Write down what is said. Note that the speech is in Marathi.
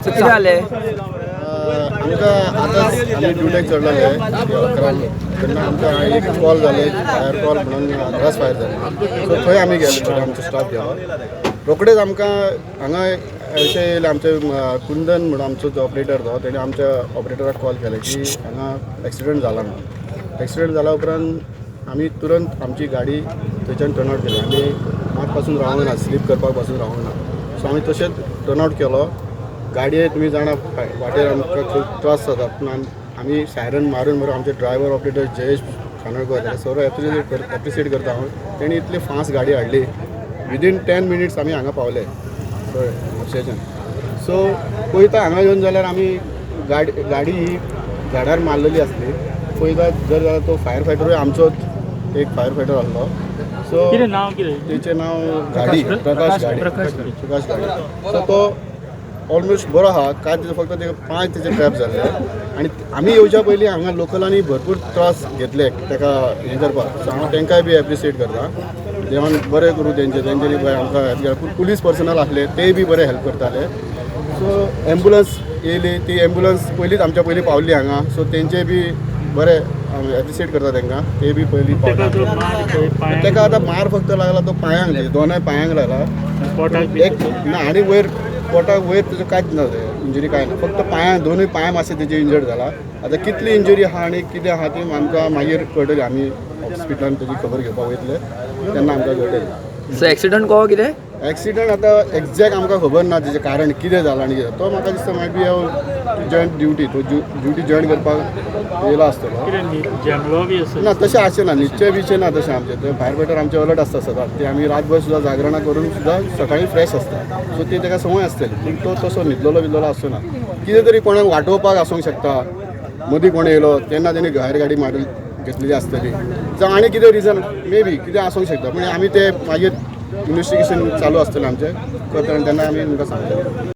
किती आले आमकां आतांच आमी ड्युटेक चडलेले 11 तेन्ना आमकां एक कॉल जाले फायर कॉल म्हणून 11 फायर जाले सो थंय आमी गेले आमचो स्टाफ गेलो रोखडेच आमकां हांगा अशें येयलें आमचे कुंदन म्हणून आमचो जो ऑपरेटर तो तेणे आमच्या ऑपरेटराक कॉल केले की हांगा एक्सिडेंट जाला म्हणून एक्सिडेंट जाला उपरांत आमी तुरंत आमची गाडी थंयच्यान टर्न आवट केली आमी मात पासून रावंक ना स्लीप करपाक पासून रावंक ना सो आमी तशेंच टर्न आवट केलो गाडये तुमी जाणा वाटेर आमकां खूब त्रास जाता पूण आमी सायरन मारून मारून आमचे ड्रायव्हर ऑपरेटर जयेश खानोळकर ताका सर्व एप्रिशिएट करता हांव तेणी इतली फास्ट गाडी हाडली विदीन 10 मिनिट्स आमी हांगा पावले कळ्ळें म्हापशेच्यान सो पळयता हांगा येवन जाल्यार आमी गाडी ही झाडार मारलेली आसली पळयता जर जाल्यार तो फायर फायटरूय आमचोच एक फायर फायटर आसलो सो तेचें नांव गाडी प्रकाश गाडी सो तो ऑलमोस्ट बरो आहा काय तेजो फक्त ते पांय तेजे ट्रॅप जाल्ले आनी आमी येवच्या पयलीं हांगा लोकलांनी भरपूर त्रास घेतले ताका हें करपाक सो हांव तांकांय बी एप्रिशिएट करता देवान बरें करूं तेंच्यांनी पळय आमकां हेल्प केलें पुलीस पर्सनल आसले तेय बी बरे हेल्प करताले सो एम्बुलन्स येयली ती एम्बुलन्स पयलींच आमच्या पयलीं पावल्ली हांगा सो तेंचे बी बरे एप्रिशिएट करता तांकां ते बी पयलीं पावता ताका आतां मार फक्त लागला तो पांयांक दोनूय पांयांक लागला एक ना आनी वयर पोटाक वयर तुजें कांयच ना इंजरी कांय ना फक्त पांयां दोनूय पांय मातशें तेजे इंजर्ड जाला आतां कितली इंजरी आहा आनी कितें आहा ती आमकां मागीर कळटली आमी हॉस्पिटलान तेजी खबर घेवपाक वयतले तेन्ना आमकां कळटली सो एक्सिडंट कहो कितें एक्सिडंट आतां एग्जॅक्ट आमकां खबर ना तेजें कारण कितें जालां आनी कितें तो म्हाका दिसता मायट बी हांव जॉयन ड्युटी तो ड्युटी जॉयन करपाक येयलो आसतलो ना तशें आसचें ना न्हिदचें बिचें ना तशें आमचें ते फायर फायटर आमचे अलर्ट आसता सदांच ते आमी रातभर सुद्दां जागरणां करून सुद्दां सकाळीं फ्रेश आसता सो ती ताका संवय आसतली पूण तो तसो न्हिदलेलो बिदलेलो आसना कितें तरी कोणाक वाटोवपाक आसूंक शकता मदीं कोण येयलो तेन्ना तेणी भायर गाडी मारून घेतलेली आसतली जावं आनी कितें रिजन मे बी कितें आसूंक शकता पूण आमी ते मागीर इन्वेस्टिगेशन चालू आसतलें आमचें करता तेन्ना आमी तुमकां सांगतले